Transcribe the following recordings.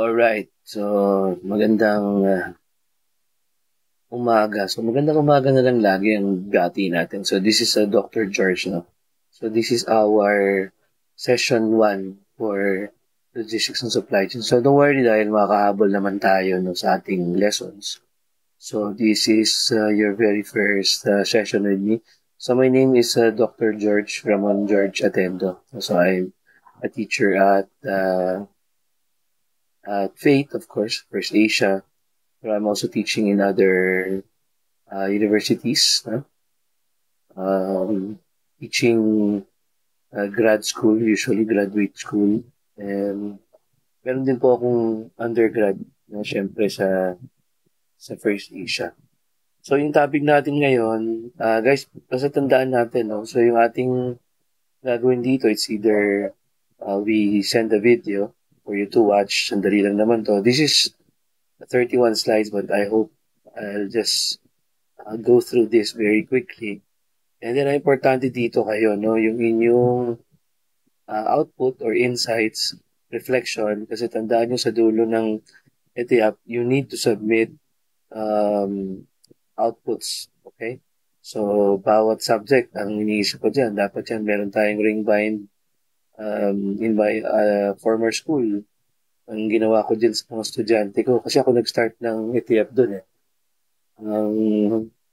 Alright. So, magandang umaga. So, magandang umaga na lang lagi ang gati natin. So, this is Dr. George, no? So, this is our session 1 for logistics and supply chain. So, don't worry dahil makahabol naman tayo no, sa ating lessons. So, this is your very first session with me. So, my name is Dr. George Ramon George Atendo. So, I'm a teacher at Faith, of course, First Asia. But I'm also teaching in other universities, teaching grad school, usually graduate school. And meron din po akong undergrad na syempre sa First Asia. So yung topic natin ngayon, guys, basta tandaan natin, no? So yung ating gagawin dito, it's either we send a video for you to watch. Sandali lang naman to. This is 31 slides, but I hope I'll just go through this very quickly. And then, ang importante dito kayo, no, yung inyong output or insights, reflection, kasi tandaan nyo sa dulo ng ETIAP, you need to submit outputs, okay? So, bawat subject, ang iniisip ko dyan, dapat yan, meron tayong ring bind in my former school. Ang ginawa ko dyan sa mga estudyante ko, kasi ako nag-start ng ETIAP dun eh. Ang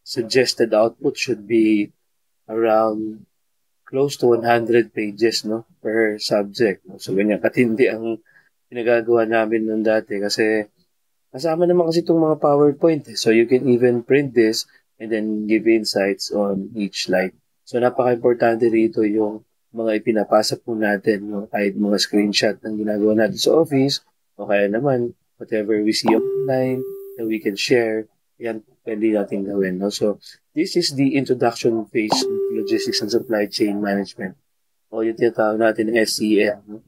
suggested output should be around close to 100 pages no per subject. So ganyan katindi ang pinagagawa namin noon dati kasi kasama naman kasi itong mga PowerPoint eh. So you can even print this and then give insights on each slide. So napaka-importante rito yung mga ipinapasa po natin, no? Kahit mga screenshot ng ginagawa natin sa office o kaya naman whatever we see online that we can share, yan pwede natin gawin. No? So this is the introduction phase of logistics and supply chain management o yung tinatawag natin ng SCM. No?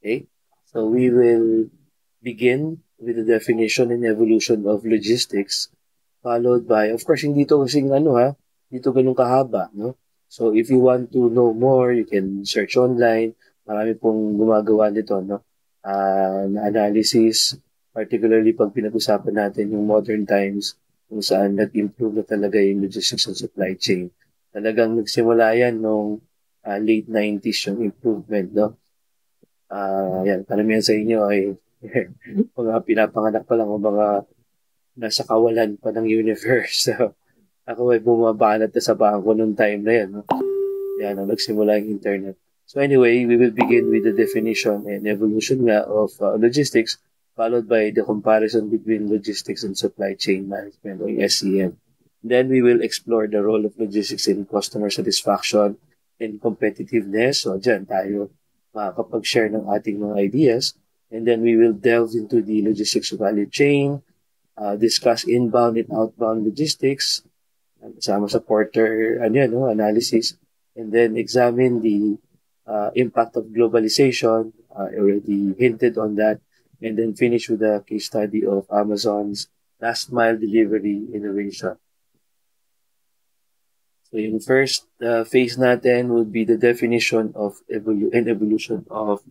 Okay? So we will begin with the definition and evolution of logistics, followed by, of course, hindi to kasing dito ganun kahaba, no? So, if you want to know more, you can search online. Marami pong gumagawa nito, no? Na analysis, particularly pag pinag-usapan natin yung modern times, kung saan nag-improve na talaga yung logistics and supply chain. Talagang nagsimula yan nung late 90s yung improvement, no? Yan, karamihan sa inyo ay mga pinapanganak pa lang o mga nasa kawalan pa ng universe. So, ako ay bumabanat na sa bangko nung time na yan. No? Yan, nagsimula yung internet. So anyway, we will begin with the definition and evolution nga of logistics, followed by the comparison between logistics and supply chain management or SCM. Then we will explore the role of logistics in customer satisfaction and competitiveness. So dyan tayo makakapag-share ng ating mga ideas. And then we will delve into the logistics value chain, discuss inbound and outbound logistics, kasama sa Porter analysis, and then examine the impact of globalization. I already hinted on that, and then finish with a case study of Amazon's last mile delivery innovation. So yung first phase natin would be the definition of evolution of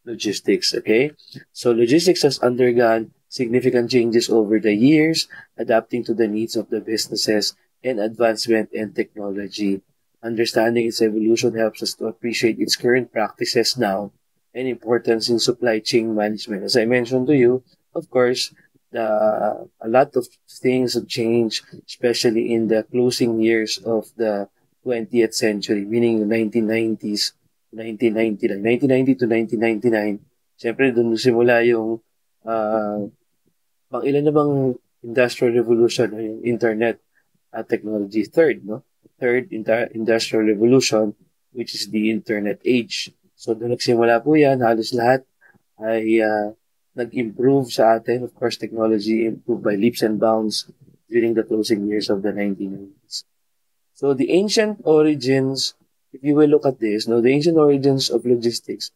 logistics, okay? So logistics has undergone significant changes over the years, adapting to the needs of the businesses and advancement in technology. Understanding its evolution helps us to appreciate its current practices now and importance in supply chain management. As I mentioned to you, of course, a lot of things have changed, especially in the closing years of the 20th century, meaning the 1990s, 1990 to 1999. Siyempre, doon simula yung pang ilan na bang industrial revolution, yung internet technology. Third, no? Third industrial revolution, which is the internet age. So, doon nagsimula po yan. Halos lahat ay nag-improve sa atin. Of course, technology improved by leaps and bounds during the closing years of the 1990s. So, the ancient origins, if you will look at this, no, the ancient origins of logistics,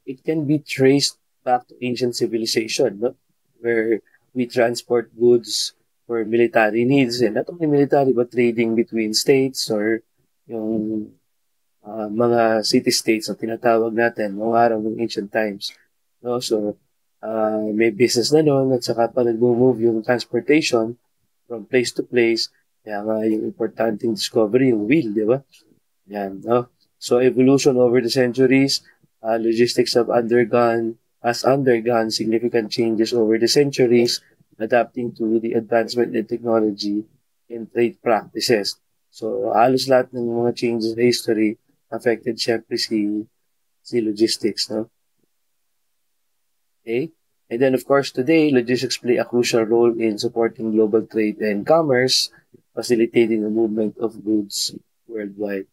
it can be traced back to ancient civilization, no? Where we transport goods for military needs, and not only military, but trading between states or yung mga city-states na tinatawag natin noong araw ng ancient times. No? So, may business na noon at saka pa nag-move yung transportation from place to place. Kaya nga yung importanteng discovery, yung wheel, di ba? Yan, no? So, evolution over the centuries, logistics has undergone significant changes over the centuries, adapting to the advancement in technology and trade practices. So, halos lahat ng mga changes in history affected syempre si logistics, no? Okay? And then, of course, today, logistics play a crucial role in supporting global trade and commerce, facilitating the movement of goods worldwide.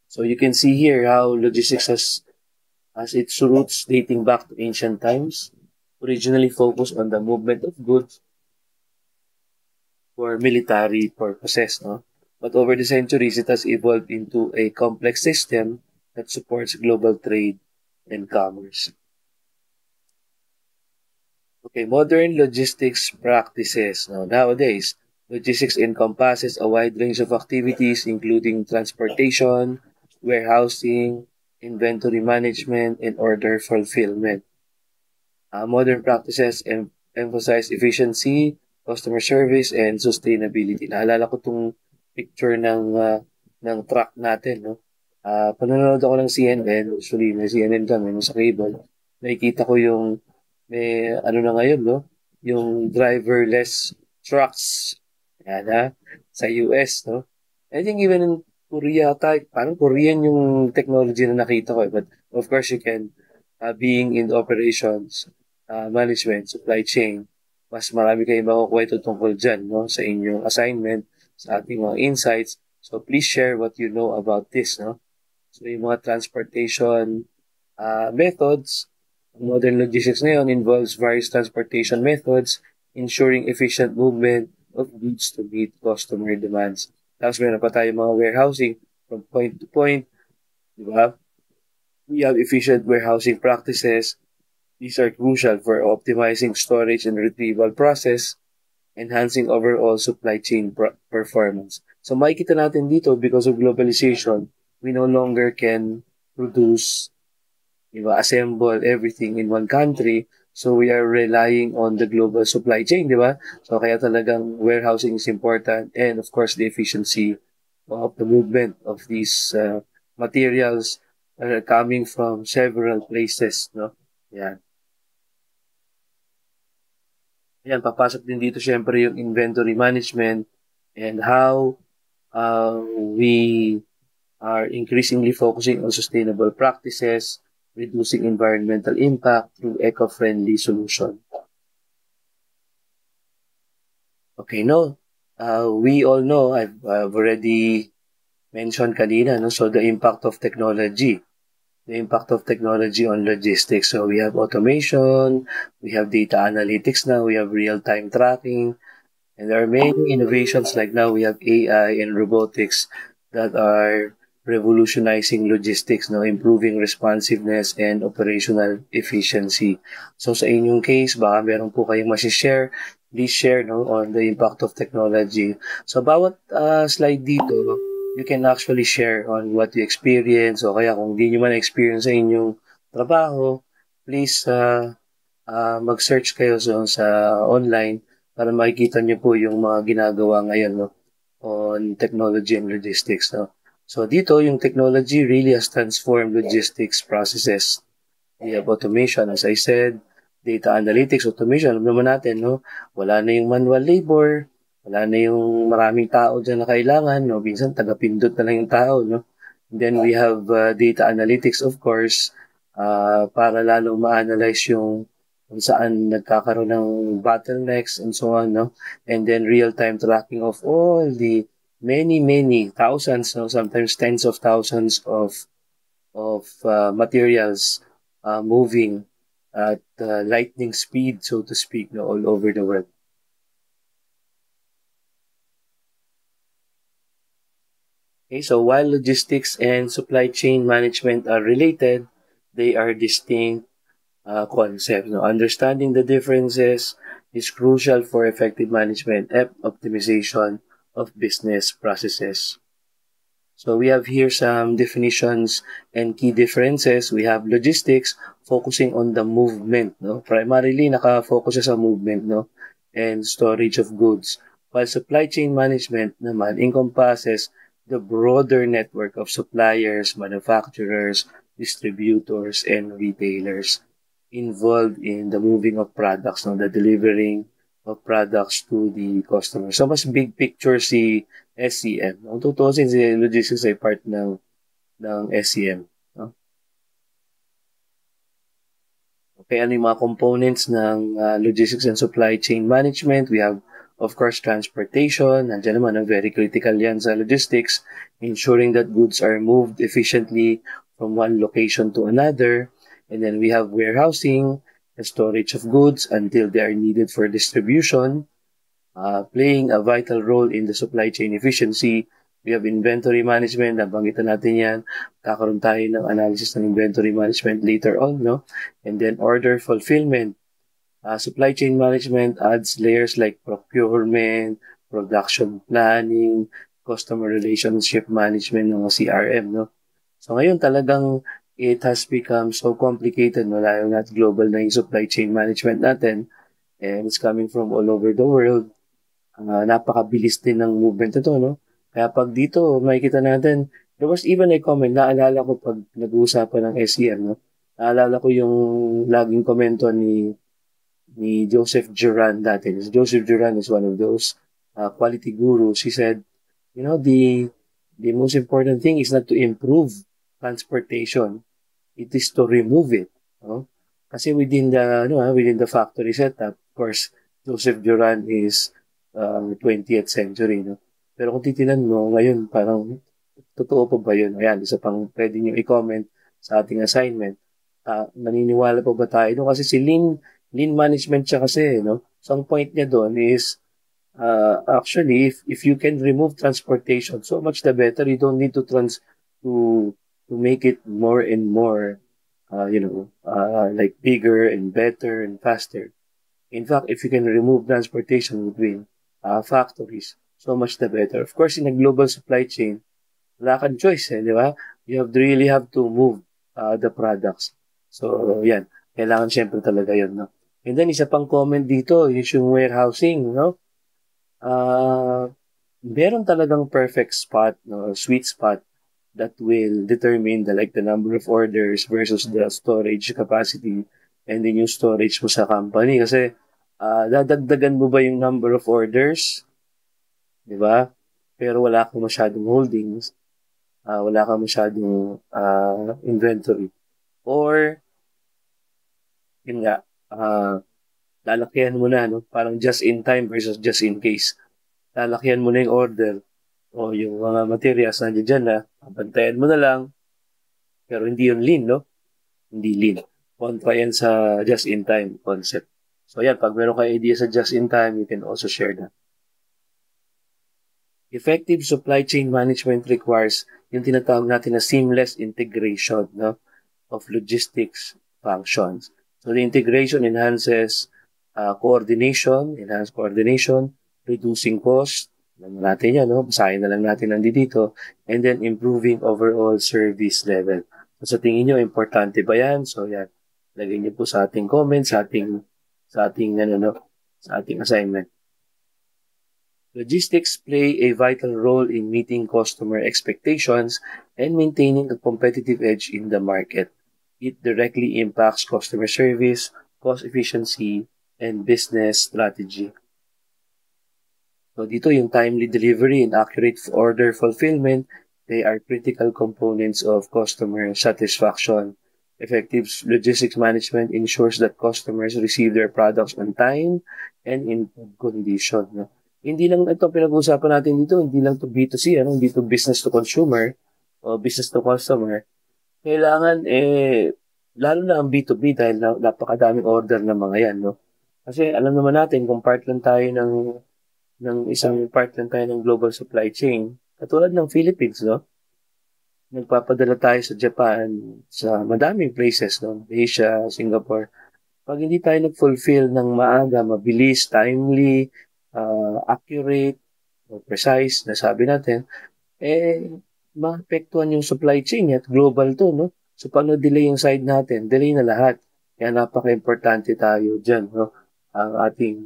So you can see here how logistics has its roots dating back to ancient times, originally focused on the movement of goods for military purposes, no? But over the centuries, it has evolved into a complex system that supports global trade and commerce. Okay, modern logistics practices. Now, nowadays, logistics encompasses a wide range of activities including transportation, warehousing, inventory management, and order fulfillment. Modern practices emphasize efficiency, customer service, and sustainability. Naalala ko itong picture ng truck natin, no? Panonood ako ng CNN, usually may CNN kami, sa cable. Nakikita ko yung may ano na ngayon, no? Yung driverless trucks. Yan, ha? Sa US, no? I think even in Korea, parang Korean yung technology na nakita ko. But of course, you can, being in operations, management, supply chain, mas marami kayong makukwento tungkol dyan, no? Sa inyong assignment, sa ating mga insights. So please share what you know about this, no? So yung mga transportation methods, modern logistics ngayon involves various transportation methods, ensuring efficient movement of goods to meet customer demands. Tapos meron pa tayo mga warehousing from point to point, di ba? We have efficient warehousing practices. These are crucial for optimizing storage and retrieval process, enhancing overall supply chain performance. So makikita natin dito, because of globalization, we no longer can produce, assemble everything in one country. So we are relying on the global supply chain, di ba? So kaya talagang warehousing is important, and of course the efficiency of the movement of these materials coming from several places, no? Yan. Yan, papasok din dito syempre yung inventory management and how we are increasingly focusing on sustainable practices, reducing environmental impact through eco-friendly solution. Okay, no, we all know, I've already mentioned kanina, no? So the impact of technology. The impact of technology on logistics. So we have automation, we have data analytics now, we have real-time tracking, and there are many innovations like now we have AI and robotics that are revolutionizing logistics, no, improving responsiveness and operational efficiency. So sa inyong case, baka meron po kayong masishare, please share, no, on the impact of technology. So bawat slide dito, you can actually share on what you experience, o kaya kung hindi nyo man experience sa inyong trabaho, please mag-search kayo sa online para makikita nyo po yung mga ginagawa ngayon, no, on technology and logistics. No? So dito, yung technology really has transformed logistics processes. We have automation, as I said, data analytics, automation. Alam naman natin, no? Wala na yung manual labor, wala na yung maraming tao dyan na kailangan, no? Minsan, taga-pindot na lang yung tao, no? And then we have data analytics, of course, para lalo ma-analyze yung kung saan nagkakaroon ng bottlenecks and so on, no? And then real-time tracking of all the many thousands, no? Sometimes tens of thousands of materials moving at lightning speed, so to speak, no, all over the world. Okay, so while logistics and supply chain management are related, they are distinct concepts. No? Understanding the differences is crucial for effective management and optimization of business processes. So we have here some definitions and key differences. We have logistics focusing on the movement, no? Primarily naka-focus siya sa movement, no? And storage of goods. While supply chain management naman encompasses the broader network of suppliers, manufacturers, distributors, and retailers involved in the moving of products, no? The delivering of products to the customer. So mas big picture si SCM. Ang tutuusin si logistics ay part ng SCM. No? Okay, ano yung mga components ng logistics and supply chain management? We have, of course, transportation. Nandiyan naman, very critical yan sa logistics. Ensuring that goods are moved efficiently from one location to another. And then we have warehousing, the storage of goods until they are needed for distribution. Playing a vital role in the supply chain efficiency. We have inventory management, nabanggitan natin yan. Kakaroon tayo ng analysis ng inventory management later on, no? And then order fulfillment. Supply chain management adds layers like procurement, production planning, customer relationship management, ng CRM, no? So ngayon talagang it has become so complicated, no? Lalo na global na yung supply chain management natin. And it's coming from all over the world. Napakabilis din ng movement ito, no? Kaya pag dito, makikita natin, there was even a comment, naalala ko pag nag-uusapan ng SEM, no? Naalala ko yung laging komento ni Joseph Duran dati. Joseph Duran is one of those quality gurus. He said, you know, the most important thing is not to improve transportation. It is to remove it. No? Kasi within the factory setup, of course, Joseph Duran is 20th century. No? Pero kung titinan mo, ngayon parang totoo pa ba yun? Ayan, isa pang pwede nyo i-comment sa ating assignment. Naniniwala pa ba tayo? No? Kasi si lean management siya kasi. No? So ang point niya doon is actually, if you can remove transportation, so much the better. You don't need to make it more and more, like bigger and better and faster. In fact, if you can remove transportation between factories, so much the better. Of course, in a global supply chain, wala kang choice, di ba? You really have to move the products. So, yan. Kailangan syempre talaga yun, no? And then, isa pang comment dito, yung warehousing, no? Meron talagang perfect spot, no? Sweet spot that will determine the number of orders versus the storage capacity and then yung storage mo sa company. Kasi, dadagdagan mo ba yung number of orders? Di ba? Pero wala kang masyadong holdings. Wala kang masyadong inventory. Or, yun nga, lalakyan mo na, no? Parang just in time versus just in case. Lalakyan mo na yung order o yung mga materials nandiyan dyan na, bantayan mo na lang. Pero hindi yun lean, no? Hindi lean. Kontra yan sa just in time concept. So yan, pag meron kayo idea sa just in time, you can also share that. Effective supply chain management requires yung tinatawag natin na seamless integration, no, of logistics functions. So the integration enhances coordination, reducing cost, alam natin yan, no? Basahin na lang natin nandito, and then improving overall service level. So sa tingin nyo, importante ba yan? So yan, lagay nyo po sa ating comment, sa ating assignment. Logistics play a vital role in meeting customer expectations and maintaining a competitive edge in the market. It directly impacts customer service, cost efficiency, and business strategy. So dito yung timely delivery and accurate order fulfillment, they are critical components of customer satisfaction. Effective logistics management ensures that customers receive their products on time and in good condition. No? Hindi lang ito pinag-uusapan natin dito, hindi lang to B2C, hindi to business to consumer o business to customer. Kailangan, lalo na ang B2B dahil napakadaming order ng mga yan, no? Kasi alam naman natin kung part lang tayo ng isang part lang tayo ng global supply chain, katulad ng Philippines, no? Nagpapadala tayo sa Japan, sa madaming places, no? Asia, Singapore. Pag hindi tayo nag-fulfill ng maaga, mabilis, timely, accurate, precise, nasabi natin, maapektuhan yung supply chain at global to, no? So, paano delay yung side natin? Delay na lahat. Kaya napaka-importante tayo dyan, no? Ang ating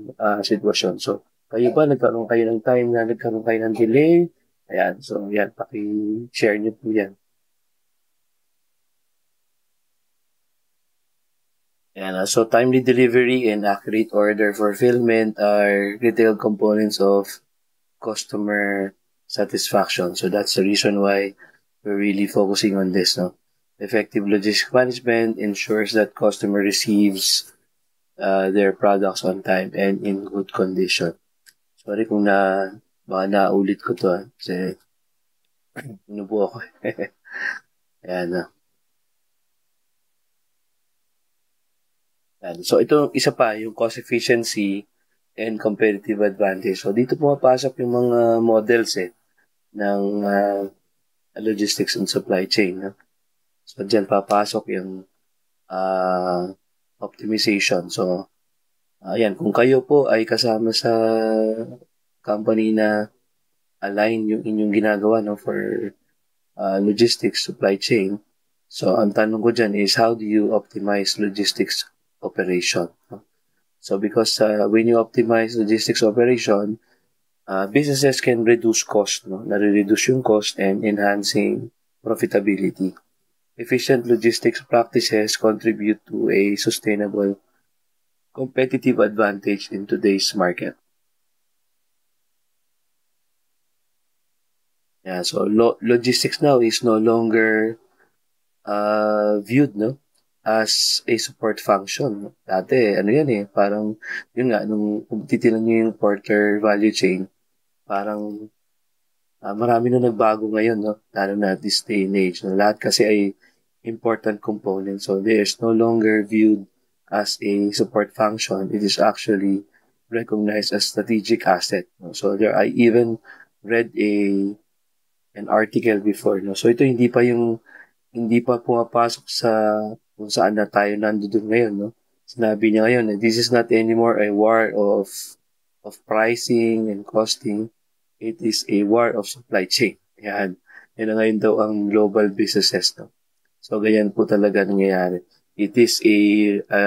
sitwasyon. So, kayo ba, nagkaroon kayo ng time na nagkaroon kayo ng delay? Ayan, so yan, paki-share niyo po yan. Ayan, so timely delivery and accurate order fulfillment are critical components of customer satisfaction. So that's the reason why we're really focusing on this. No? Effective logistics management ensures that customer receives their products on time and in good condition. Sorry kung baka naulit ko to. Kasi inubo ako. Ayan na. Ayan. So ito isa pa, yung cost efficiency and competitive advantage. So dito pumapasok yung mga models ng logistics and supply chain. No? So dyan papasok yung optimization. So ayan, kung kayo po ay kasama sa company na align yung inyong ginagawa no, for logistics supply chain. So ang tanong ko dyan is how do you optimize logistics operation? No? So because when you optimize logistics operation, businesses can reduce cost, no? Nare-reduce yung cost and enhancing profitability. Efficient logistics practices contribute to a sustainable competitive advantage in today's market. Yeah, so logistics now is no longer viewed no as a support function. Dati, ano yan parang, yun nga, nung titinan nyo yung Porter value chain, parang marami na nagbago ngayon, no? Lalo na this day and age. No? Lahat kasi ay important component. So, there's no longer viewed as a support function. It is actually recognized as strategic asset. No? So, I even read an article before. No? So, ito hindi pa pumapasok sa kung saan na tayo nandoon ngayon. No? Sinabi niya ngayon, this is not anymore a war of pricing and costing. It is a war of supply chain. Yan. Yan na ngayon daw ang global businesses. No? So, ganyan po talaga nangyayari. It is a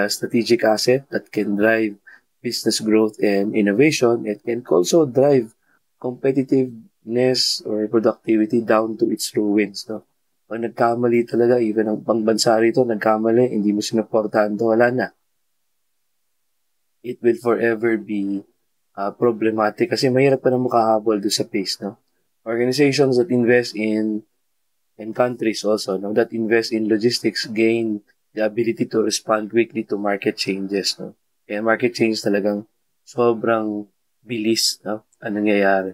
strategic asset that can drive business growth and innovation. It can also drive competitiveness or productivity down to its ruins. No? Pag nagkamali talaga, even ang pangbansa rito, nagkamali, hindi mo sinuportahan to, wala na. It will forever be problematic kasi mahirap pa na makahabol doon sa pace, no? Organizations that invest in countries also, no, that invest in logistics gain the ability to respond quickly to market changes, no? Kaya market change talagang sobrang bilis, no? Ang nangyayari.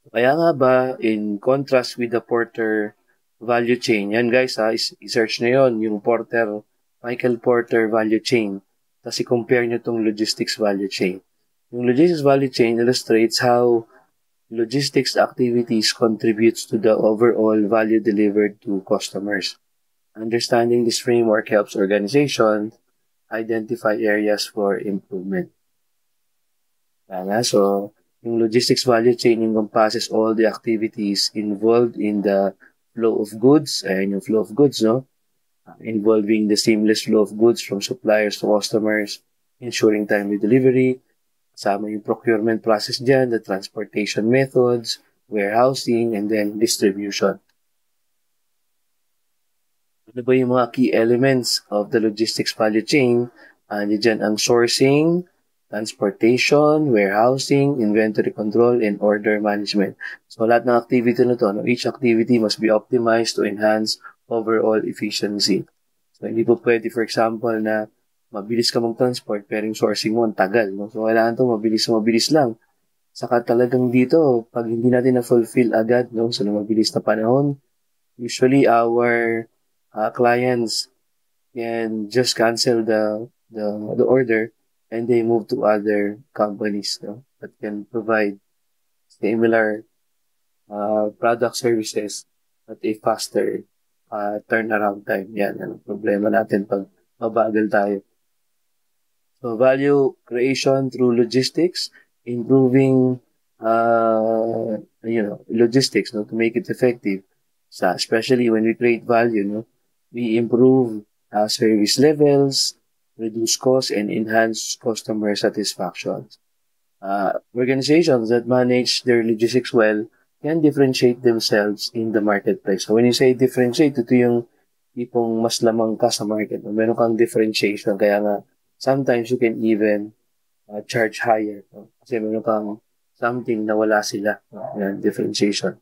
Kaya nga ba, in contrast with the Porter value chain, yan guys i-search nyo yon yung Michael Porter value chain. Tapos i-compare nyo tong logistics value chain. Yung logistics value chain illustrates how logistics activities contributes to the overall value delivered to customers. Understanding this framework helps organizations identify areas for improvement. So, yung logistics value chain encompasses all the activities involved in the flow of goods, and yung flow of goods, no? Involving the seamless flow of goods from suppliers to customers, ensuring timely delivery, kasama yung procurement process dyan, the transportation methods, warehousing, and then distribution. Ano ba yung mga key elements of the logistics value chain? Diyan ang sourcing, transportation, warehousing, inventory control, and order management. So, lahat ng activity na to, no, each activity must be optimized to enhance overall efficiency. So, hindi po pwede, for example, na mabilis ka mag-transport, pero yung sourcing mo ang tagal. No? So, kailangan to mabilis lang. Saka talagang dito, pag hindi natin na-fulfill agad, no? So, na mabilis na panahon, usually our clients can just cancel the order and they move to other companies no, that can provide similar product services at a faster turnaround time. Yan ang problema natin pag mabagal tayo. So, value creation through logistics, improving logistics, no, to make it effective. So especially when we create value, no, we improve service levels, reduce costs, and enhance customer satisfaction. Organizations that manage their logistics well can differentiate themselves in the marketplace. So when you say differentiate, ito yung tipong mas lamang ka sa market. No? Meron kang differentiation. Kaya nga, sometimes you can even charge higher. No? Kasi meron kang something na wala sila. No? Yan, differentiation.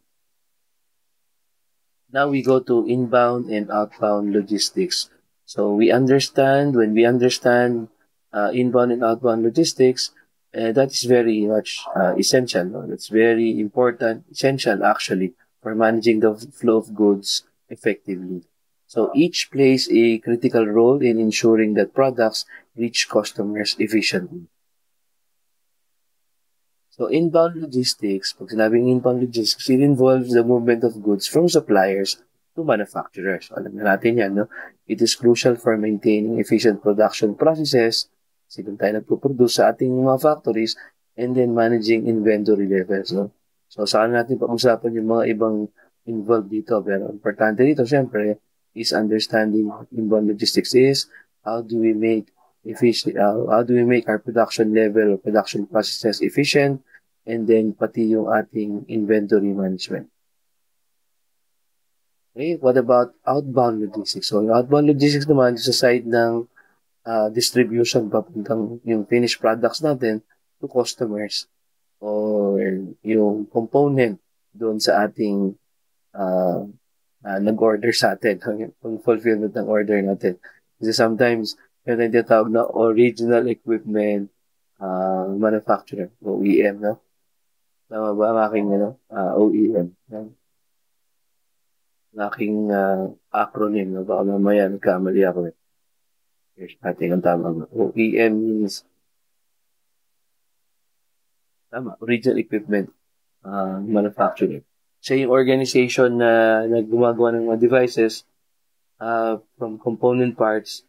Now we go to inbound and outbound logistics. So when we understand inbound and outbound logistics, that is very much essential. No? That's very important, essential actually, for managing the flow of goods effectively. So each plays a critical role in ensuring that products reach customers efficiently. So inbound logistics, pag sinabing inbound logistics, it involves the movement of goods from suppliers to manufacturers. Alam na natin yan, no? It is crucial for maintaining efficient production processes, kasi doon tayo nagpo-produce sa ating mga factories, and then managing inventory levels, no? So saan natin pag-usapan yung mga ibang involved dito. Pero importante dito, syempre, is understanding inbound logistics is how do we make how do we make our production level or production processes efficient, and then pati yung ating inventory management. Okay, what about outbound logistics? So, yung outbound logistics naman sa side ng distribution papuntang yung finished products natin to customers or yung component doon sa ating nag-order sa atin, yung fulfillment ng order natin. Kasi sometimes, meron tayong tinatawag na original equipment manufacturer, OEM, no? Tama ba ang aking OEM? Ang aking acronym, no? Baka mamaya nagkamali ako eh. Here's natin ang tamang OEM means original equipment manufacturer. Siya yung organization na naggumagawa ng mga devices from component parts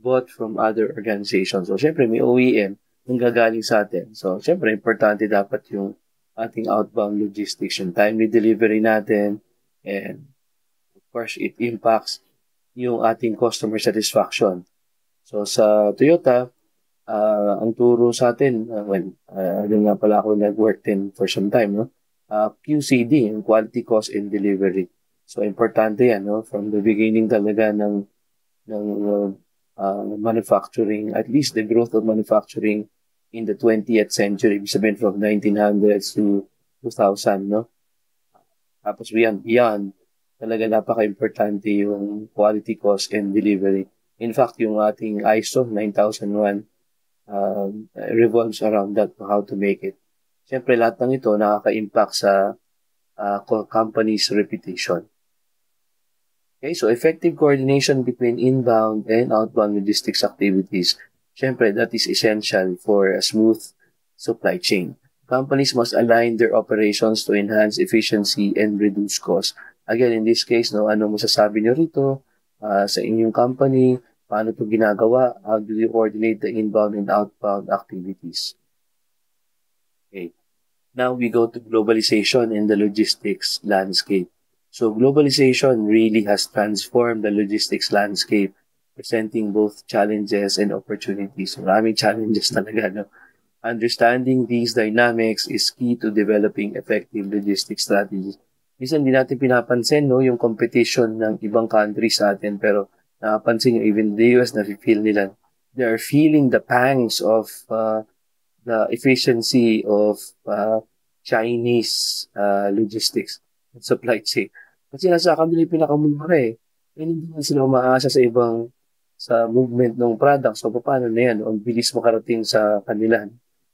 bought from other organizations. So, syempre, may OEM yung gagaling sa atin. So, syempre, importante dapat yung ating outbound logistics, yung timely delivery natin, and of course, it impacts yung ating customer satisfaction. So, sa Toyota, ang turo sa atin, doon nga pala ako nag-work din for some time, no? QCD, yung Quality, Cost, and Delivery. So, importante yan, no? From the beginning talaga ng manufacturing, at least the growth of manufacturing in the 20th century, ibig sabihin from 1900s to 2000, no? Tapos beyond, talaga napaka-importante yung quality, cost, and delivery. In fact, yung ating ISO 9001 revolves around that, how to make it. Siyempre, lahat ng ito nakaka-impact sa company's reputation. Okay, so effective coordination between inbound and outbound logistics activities. Siyempre, that is essential for a smooth supply chain. Companies must align their operations to enhance efficiency and reduce costs. Again, in this case, no, ano masasabi nyo rito sa inyong company? Paano ito ginagawa? How do you coordinate the inbound and outbound activities? Okay. Now we go to globalization and the logistics landscape. So globalization really has transformed the logistics landscape, presenting both challenges and opportunities. Maraming challenges talaga, no? Understanding these dynamics is key to developing effective logistics strategies. Minsan hindi natin pinapansin, no, yung competition ng ibang countries sa atin, pero napansin nyo, even the US, na-feel nila. They are feeling the pangs of the efficiency of Chinese logistics and supply chain. Kasi nasa kanila yung pinakamura eh. And hindi na sila umaasa sa ibang sa movement ng product. So, paano na yan? Ang bilis makarating sa kanila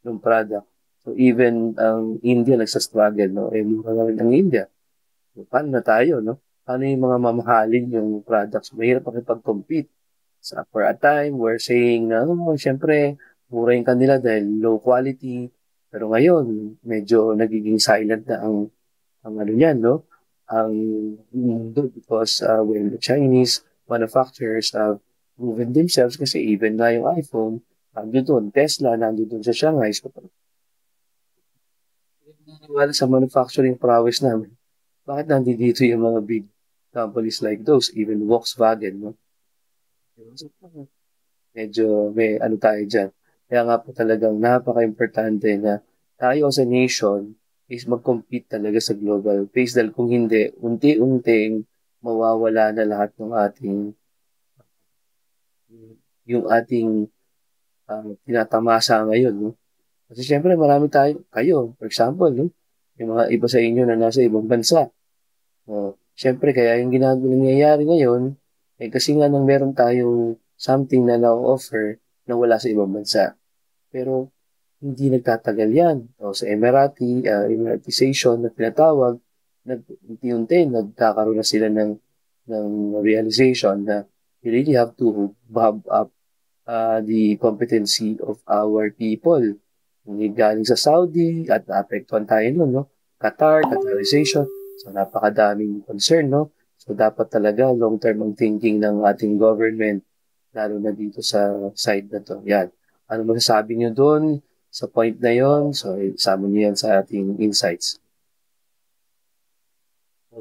ng product. So, even ang India nagsastruggle, no? Eh, mura na rin ang India. So, paano na tayo, no? Paano yung mga mamahalin yung products? Mahirap makipag-compete. So, for a time, we're saying na, syempre, mura yung kanila dahil low quality. Pero ngayon, medyo nagiging silent na ang ano niyan, no? Ang mundo because when the Chinese manufacturers have proven themselves kasi even na yung iPhone, nandun doon, Tesla, nandun doon sa Shanghai. So, magtitiwala sa manufacturing prowess namin, bakit nandito yung mga big companies like those, even Volkswagen, no? So, medyo may ano tayo dyan. Kaya nga po talagang napaka-importante na tayo as a nation is mag-compete talaga sa global pace dahil kung hindi, unti-unting mawawala na lahat ng ating yung ating tinatamasa ngayon, no? Kasi syempre marami tayo, kayo, for example, no? Yung mga iba sa inyo na nasa ibang bansa. Oh, syempre kaya yung ginagawa nangyayari ngayon, eh kasi nga nang meron tayong something na na-offer na wala sa ibang bansa. Pero hindi nagtatagal yan. O sa Emiratization na tinatawag, unti-unti nagkakaroon na sila ng realization na you really have to bob up the competency of our people. Hindi galing sa Saudi at naapektuhan tayo nun, no? Qatarization. So, napakadaming concern, no? So, dapat talaga long-term ang thinking ng ating government, lalo na dito sa side na to. Yan. Ano masasabi nyo doon sa point na yon? So, isama nyo yan sa ating insights.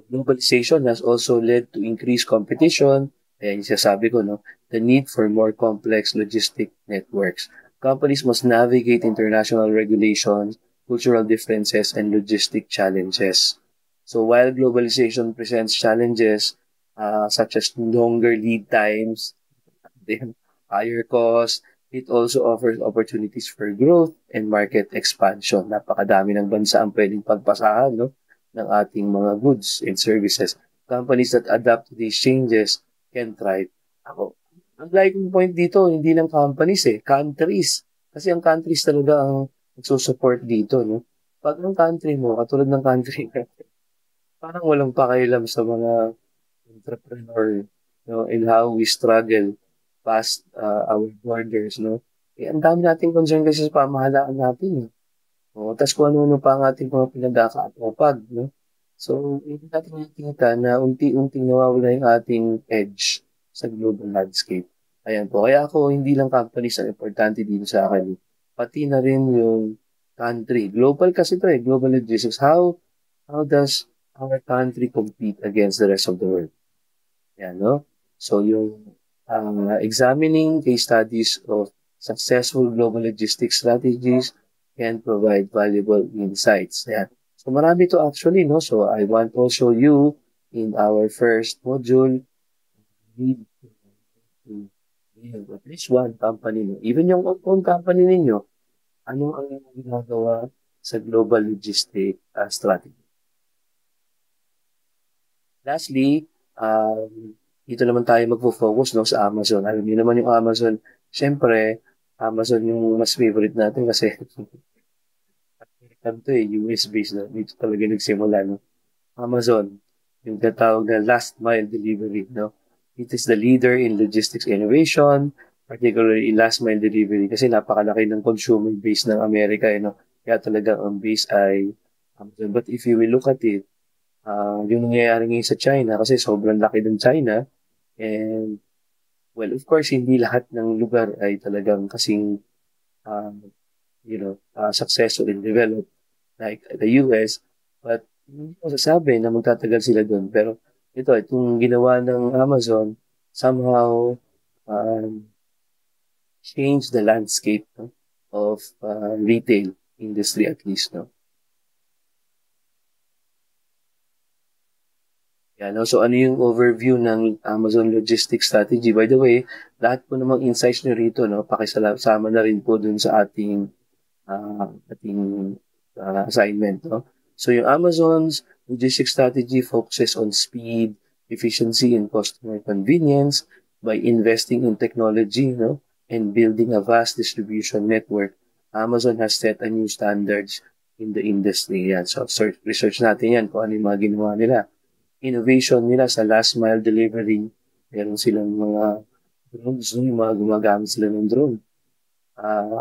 Globalization has also led to increased competition. Ayan yung sasabi ko, no? The need for more complex logistic networks. Companies must navigate international regulations, cultural differences, and logistic challenges. So while globalization presents challenges such as longer lead times, higher costs, it also offers opportunities for growth and market expansion. Napakadami ng bansa ang pwedeng pagpasahan, no? Ng ating mga goods and services. Companies that adapt to these changes can thrive. Ako, ang liking point dito, hindi lang companies countries. Kasi ang countries talaga ang nagsusupport dito, no? Pag ang country mo, katulad ng country parang walang pakialam sa mga entrepreneur, no, and how we struggle past our borders, no? Eh, ang dami nating concern kasi sa pamahalaan natin, eh. O, tas kung ano-ano pa ang ating mga pinagkakaatupag, no? So, hindi natin nakikita na unti-unting nawawala yung ating edge sa global landscape. Ayan po. Kaya ako, hindi lang companies ang importante dito sa akin. Pati na rin yung country. Global kasi ito eh, global logistics. How does our country compete against the rest of the world? Yan, no? So, yung examining case studies of successful global logistics strategies can provide valuable insights. Yan. So, marami to actually, no? So, I want to show you in our first module, need to have at least one company, no? Even yung own company ninyo, ano ang ginagawa sa global logistic strategy. Lastly, dito naman tayo magfo-focus no, sa Amazon. Alam niyo naman yung Amazon. Siyempre, Amazon yung mas favorite natin kasi to US based na. Dito talaga nagsimula, no? Amazon, yung tatawag na last mile delivery, no? It is the leader in logistics innovation, particularly in last mile delivery kasi napakalaki ng consumer base ng Amerika, no? Kaya talaga ang base ay Amazon. But if you will look at it, yung nangyayari ngayon sa China kasi sobrang laki ng China and well, of course, hindi lahat ng lugar ay talagang kasing uh, successful and developed like the US, but hindi ko sasabi na magtatagal sila doon. Pero itong ginawa ng Amazon somehow um, change the landscape, no, of retail industry at least, no. Yan, no? So, ano yung overview ng Amazon Logistics Strategy? By the way, lahat po namang insights nyo rito, no, pakisama na rin po dun sa ating assignment, no? So, yung Amazon's logistics strategy focuses on speed, efficiency, and customer convenience by investing in technology, no, and building a vast distribution network. Amazon has set a new standards in the industry. Yan. So, research natin yan kung ano yung mga ginawa nila. Innovation nila sa last mile delivery. Meron silang mga drones, yung mga gumagamit sila ng drone.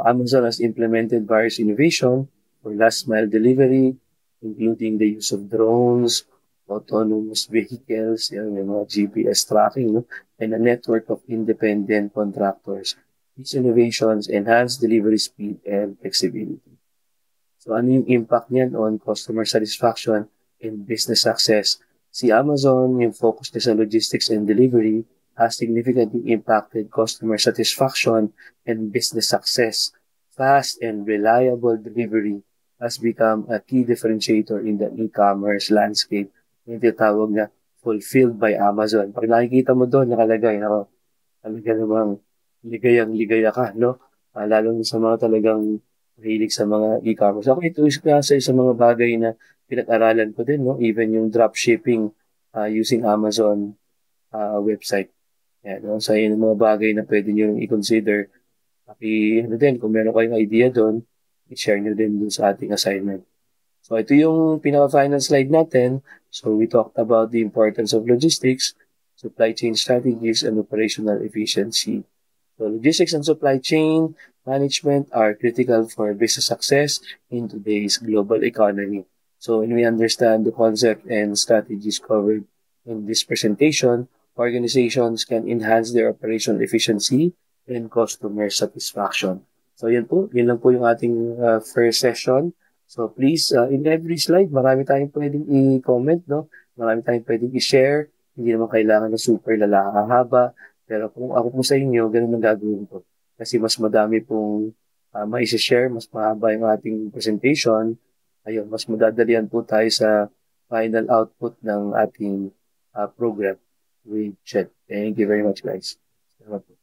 Amazon has implemented various innovation for last mile delivery, including the use of drones, autonomous vehicles, yung mga GPS tracking, no? And a network of independent contractors. These innovations enhance delivery speed and flexibility. So So ano yung impact niyan on customer satisfaction and business success? Si Amazon, yung focus niya sa logistics and delivery, has significantly impacted customer satisfaction and business success. Fast and reliable delivery has become a key differentiator in the e-commerce landscape. Yung tinatawag na fulfilled by Amazon. Pag nakikita mo doon, nakalagay, ako, talaga namang ligayang-ligaya ka, no? Lalo na sa mga talagang mahilig sa mga e-commerce. Ako ito is kasi sa mga bagay na pinag-aralan ko din, no? Even yung dropshipping using Amazon website. Yan, no? So, yun yung mga bagay na pwede nyo i-consider. Ano din, kung meron kayong idea doon, i-share nyo din dun sa ating assignment. So, ito yung pinaka-final slide natin. So, we talked about the importance of logistics, supply chain strategies, and operational efficiency. So, logistics and supply chain management are critical for business success in today's global economy. So, when we understand the concept and strategies covered in this presentation, organizations can enhance their operational efficiency and customer satisfaction. So, yun lang po yung ating first session. So, please, in every slide, marami tayong pwedeng i-comment, no? Marami tayong pwedeng i-share. Hindi naman kailangan na super lalakahaba. Pero kung ako po sa inyo, ganun ang gagawin ko. Kasi mas madami pong maisi-share, mas mahaba yung ating presentation. Ayun, mas madadalian po tayo sa final output ng ating program with Chet. Thank you very much, guys. Salamat po.